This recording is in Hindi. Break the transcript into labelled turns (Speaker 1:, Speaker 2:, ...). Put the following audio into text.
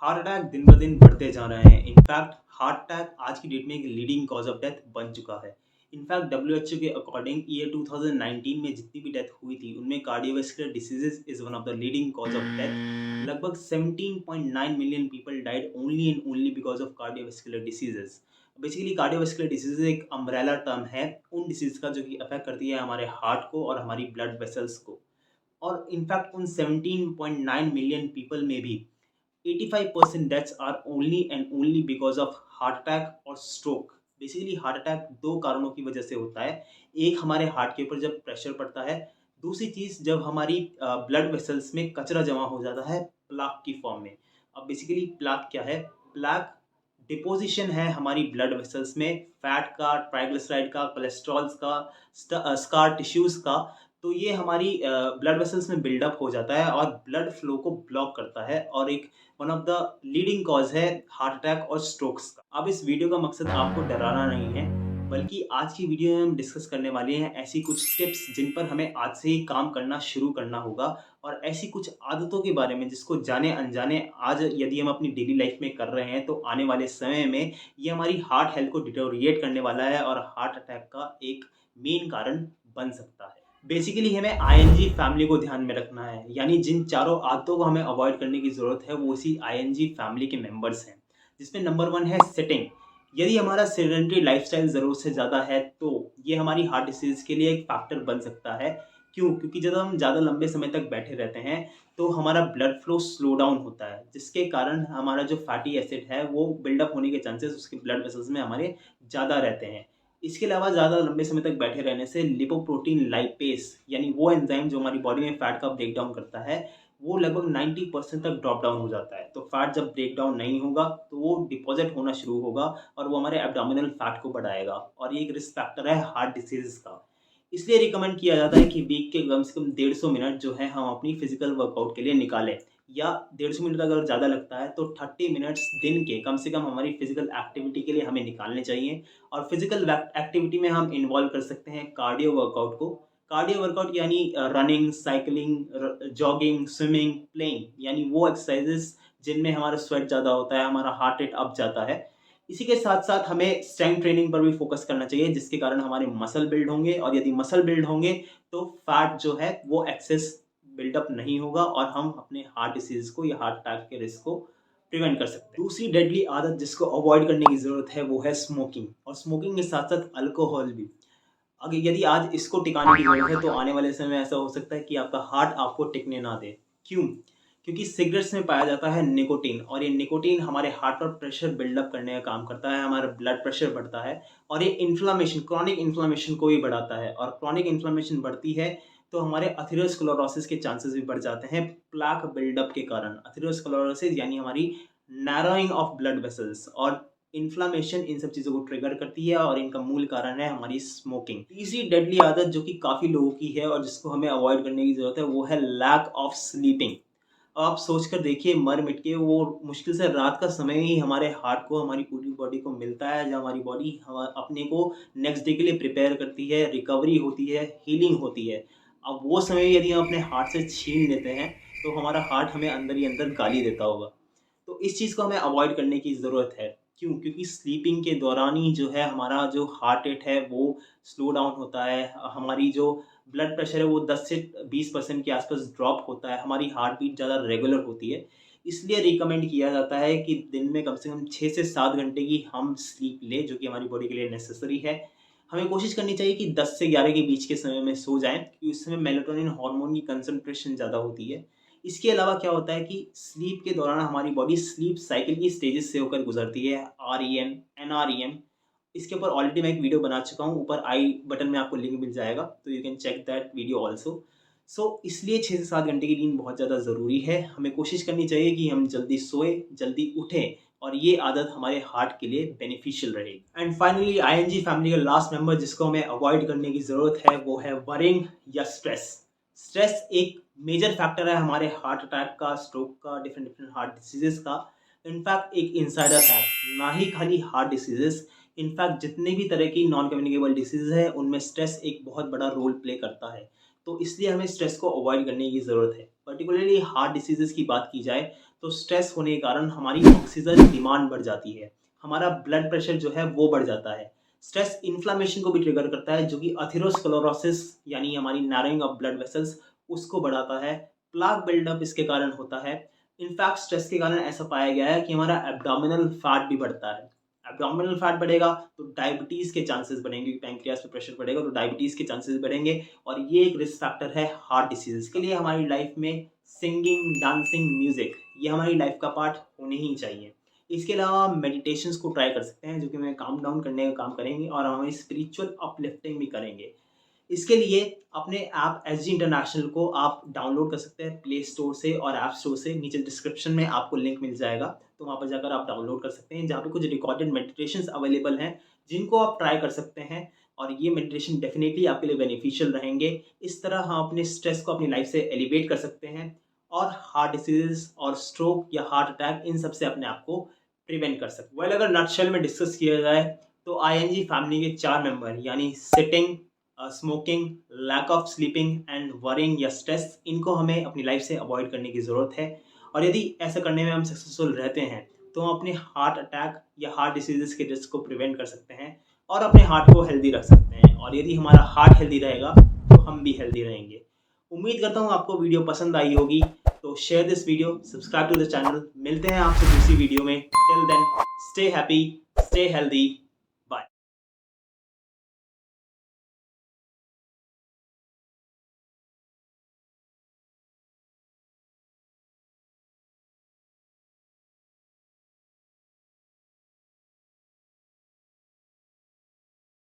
Speaker 1: हार्ट अटैक दिन ब दिन बढ़ते जा रहे हैं। इनफैक्ट हार्ट अटैक आज की डेट में एक लीडिंग कॉज ऑफ डेथ बन चुका है। इनफैक्ट डब्ल्यूएचओ के अकॉर्डिंग ईयर 2019 में जितनी भी डेथ हुई थी उनमें cardiovascular diseases is one of the leading cause of death. लगभग 17.9 million people died only and only because of cardiovascular diseases. Basically cardiovascular disease एक अम्ब्रेला टर्म है उन डिसीज का जो कि अफेक्ट करती है हमारे हार्ट को और हमारी ब्लड वेसल्स को। और इनफैक्ट उन 17.9 मिलियन पीपल में भी 85% deaths are only and only because of heart attack और स्ट्रोक। बेसिकली हार्ट अटैक दो कारणों की वजह से होता है। एक हमारे हार्ट के ऊपर जब प्रेशर पड़ता है, दूसरी चीज़ जब हमारी ब्लड वेसल्स में कचरा जमा हो जाता है प्लाक की फॉर्म में। अब बेसिकली प्लाक क्या है? प्लाक डिपोजिशन है हमारी ब्लड वेसल्स में फैट का, ट्राइग्लिसराइड का, कोलेस्ट्रॉल्स का, स्कार टिश्यूज़ का। तो ये हमारी ब्लड वेसल्स में बिल्डअप हो जाता है और ब्लड फ्लो को ब्लॉक करता है और एक one of the leading cause है हार्ट अटैक और स्ट्रोक्स का। अब इस वीडियो का मकसद आपको डराना नहीं है, बल्कि आज की वीडियो में हम डिस्कस करने वाले हैं ऐसी कुछ टिप्स जिन पर हमें आज से ही काम करना शुरू करना होगा और ऐसी कुछ आदतों के बारे में जिसको जाने अनजाने आज यदि हम अपनी डेली लाइफ में कर रहे हैं तो आने वाले समय में ये हमारी हार्ट हेल्थ को डिटोरिएट करने वाला है और हार्ट अटैक का एक मेन कारण बन सकता है। बेसिकली हमें आईएनजी फैमिली को ध्यान में रखना है, यानी जिन चारों आदतों को हमें अवॉइड करने की ज़रूरत है वो इसी आईएनजी फैमिली के मेंबर्स हैं, जिसमें नंबर 1 है सिटिंग। यदि हमारा सेडेंटरी लाइफस्टाइल ज़रूरत से ज़्यादा है तो ये हमारी हार्ट डिसीज़ के लिए एक फैक्टर बन सकता है। क्यों? क्योंकि जब हम ज़्यादा लंबे समय तक बैठे रहते हैं तो हमारा ब्लड फ्लो स्लो डाउन होता है, जिसके कारण हमारा जो फैटी एसिड है वो बिल्डअप होने के चांसेस उसके ब्लड वेसल्स में हमारे ज़्यादा रहते हैं। इसके अलावा ज़्यादा लंबे समय तक बैठे रहने से लिपोप्रोटीन लाइपेज यानी वो एंजाइम जो हमारी बॉडी में फैट का ब्रेक डाउन करता है, वो लगभग 90% तक ड्रॉप डाउन हो जाता है। तो फैट जब ब्रेक डाउन नहीं होगा तो वो डिपॉज़िट होना शुरू होगा और वो हमारे एब्डोमिनल फैट को बढ़ाएगा और ये एक रिस्क फैक्टर है हार्ट डिसीज़ का। इसलिए रिकमेंड किया जाता है कि वीक के कम से कम 150 मिनट जो है हम अपनी फिज़िकल वर्कआउट के लिए निकालें, या 150 मिनट अगर ज़्यादा लगता है तो 30 मिनट्स दिन के कम से कम हमारी फिज़िकल एक्टिविटी के लिए हमें निकालने चाहिए। और फिज़िकल एक्टिविटी में हम इन्वॉल्व कर सकते हैं कार्डियो वर्कआउट को। कार्डियो वर्कआउट यानी running, cycling, jogging, swimming, playing, यानी वो एक्सरसाइज़ेज़ जिनमें हमारा स्वेट ज़्यादा होता है, हमारा हार्ट रेट अप जाता है। इसी के साथ-साथ हमें स्ट्रेंथ ट्रेनिंग पर भी फ़ोकस करना चाहिए, जिसके कारण हमारे मसल बिल्ड होंगे और यदि मसल बिल्ड होंगे तो फैट जो है वो एक्सेस बिल्डअप नहीं होगा और हम अपने हार्ट डिसीज़ को या हार्ट अटैक के रिस्क को प्रिवेंट कर सकते हैं। दूसरी डेडली आदत जिसको अवॉइड करने की ज़रूरत है वो है स्मोकिंग, और स्मोकिंग के साथ-साथ अल्कोहल भी। अगर यदि आज इसको टिकाने की ज़रूरत है तो आने वाले समय में ऐसा हो सकता है कि आपका हार्ट आपको टिकने ना दे। क्यों? क्योंकि सिगरेट्स में पाया जाता है निकोटीन, और ये निकोटीन हमारे हार्ट पर प्रेशर बिल्डअप करने का काम करता है, हमारा ब्लड प्रेशर बढ़ता है और ये इन्फ्लेमेशन, क्रॉनिक इन्फ्लेमेशन को भी बढ़ाता है, और क्रॉनिक इन्फ्लेमेशन बढ़ती है तो हमारे अथेरोस्क्लेरोसिस के चांसेस भी बढ़ जाते हैं प्लाक बिल्डअप के कारण। अथेरोस्क्लेरोसिस यानी हमारी नैरोइंग ऑफ ब्लड वेसल्स, और इन्फ्लेमेशन इन सब चीज़ों को ट्रिगर करती है और इनका मूल कारण है हमारी स्मोकिंग। तीसरी डेडली आदत जो कि काफ़ी लोगों की है और जिसको हमें अवॉइड करने की ज़रूरत है वो है लैक ऑफ स्लीपिंग। आप सोच कर देखिए, मर मिट के वो मुश्किल से रात का समय ही हमारे हार्ट को, हमारी पूरी बॉडी को मिलता है, जब हमारी बॉडी हम अपने को नेक्स्ट डे के लिए प्रिपेयर करती है, रिकवरी होती है, हीलिंग होती है। अब वो समय यदि हम अपने हार्ट से छीन लेते हैं तो हमारा हार्ट हमें अंदर ही अंदर गाली देता होगा। तो इस चीज़ को हमें अवॉइड करने की ज़रूरत है। क्यों? क्योंकि स्लीपिंग के दौरान ही जो है हमारा जो हार्ट रेट है वो स्लो डाउन होता है। हमारी जो ब्लड प्रेशर है वो 10 से 20% के आसपास ड्रॉप होता है। हमारी हार्ट बीट ज़्यादा रेगुलर होती है। इसलिए रिकमेंड किया जाता है कि दिन में कम से कम 6 से 7 घंटे की हम स्लीप लें, जो कि हमारी बॉडी के लिए नेसेसरी है। हमें कोशिश करनी चाहिए कि 10 से 11 के बीच के समय में सो जाएँ, क्योंकि उस समय मेलाटोनिन हार्मोन की कंसंट्रेशन ज़्यादा होती है। इसके अलावा क्या होता है कि स्लीप के दौरान हमारी बॉडी स्लीप साइकिल की स्टेजेस से होकर गुजरती है, आरईएम, एनआरईएम। इसके ऊपर ऑलरेडी मैं एक वीडियो बना चुका हूँ, ऊपर आई बटन में आपको लिंक मिल जाएगा, तो you can check that video also. इसलिए 6 से 7 घंटे की नींद बहुत ज़्यादा ज़रूरी है। हमें कोशिश करनी चाहिए कि हम जल्दी सोएं, जल्दी उठें, और ये आदत हमारे हार्ट के लिए बेनिफिशियल रहेगी। एंड फाइनली आईएनजी फैमिली का लास्ट मेंबर जिसको हमें अवॉइड करने की ज़रूरत है वो है वरिंग या स्ट्रेस। स्ट्रेस एक मेजर फैक्टर है हमारे हार्ट अटैक का, स्ट्रोक का, डिफरेंट डिफरेंट हार्ट डिसीजेस का। इनफैक्ट एक इंसाइडर है, ना ही खाली हार्ट डिसीजेस, इनफैक्ट जितने भी तरह की नॉन कम्युनिकेबल डिसीज है उनमें स्ट्रेस एक बहुत बड़ा रोल प्ले करता है। तो इसलिए हमें स्ट्रेस को अवॉइड करने की ज़रूरत है। पर्टिकुलरली हार्ट डिसीजेस की बात की जाए तो स्ट्रेस होने के कारण हमारी ऑक्सीजन डिमांड बढ़ जाती है, हमारा ब्लड प्रेशर जो है वो बढ़ जाता है। स्ट्रेस इन्फ्लेमेशन को भी ट्रिगर करता है, जो कि अथेरोस्क्लेरोसिस यानी हमारी नैरोइंग ऑफ ब्लड वेसल्स उसको बढ़ाता है। प्लाक बिल्डअप इसके कारण होता है। इनफैक्ट स्ट्रेस के कारण ऐसा पाया गया है कि हमारा एब्डोमिनल फैट भी बढ़ता है। एब्डोमिनल फैट बढ़ेगा तो डायबिटीज़ के चांसेस बढ़ेंगे, पैंक्रियाज पे प्रेशर बढ़ेगा तो डायबिटीज़ के चांसेस बढ़ेंगे, और ये एक रिस्क फैक्टर है हार्ट डिसीज़ के लिए। हमारी लाइफ में सिंगिंग, डांसिंग, म्यूज़िक ये हमारी लाइफ का पार्ट होने ही चाहिए। इसके अलावा मेडिटेशंस को ट्राई कर सकते हैं, जो कि हमें काम डाउन करने का काम करेंगे और हमारी स्पिरिचुअल अपलिफ्टिंग भी करेंगे। इसके लिए अपने ऐप एसजी इंटरनेशनल को आप डाउनलोड कर सकते हैं प्ले स्टोर से और ऐप स्टोर से। नीचे डिस्क्रिप्शन में आपको लिंक मिल जाएगा, तो वहाँ पर जाकर आप डाउनलोड कर सकते हैं, जहाँ पे कुछ रिकॉर्डेड मेडिटेशंस अवेलेबल हैं जिनको आप ट्राई कर सकते हैं, और ये मेडिटेशन डेफिनेटली आपके लिए बेनिफिशियल रहेंगे। इस तरह हम अपने स्ट्रेस को अपनी लाइफ से एलिवेट कर सकते हैं और हार्ट डिसीज और स्ट्रोक या हार्ट अटैक इन सब से अपने आप को प्रिवेंट कर सकते हैं। वेल, अगर नटशेल में डिस्कस किया जाए तो आईएनजी फैमिली के 4 मेंबर यानी sitting, smoking, lack of sleeping and worrying या स्ट्रेस, इनको हमें अपनी लाइफ से अवॉइड करने की ज़रूरत है। और यदि ऐसा करने में हम सक्सेसफुल रहते हैं तो हम अपने हार्ट अटैक या हार्ट डिसीजेस के रिस्क को प्रिवेंट कर सकते हैं और अपने हार्ट को हेल्दी रख सकते हैं। और यदि हमारा हार्ट हेल्दी रहेगा तो हम भी हेल्दी रहेंगे। उम्मीद करता हूँ आपको वीडियो पसंद आई होगी, तो share this video, subscribe to the channel. मिलते हैं आपसे दूसरी वीडियो में। Till then, stay happy, stay healthy.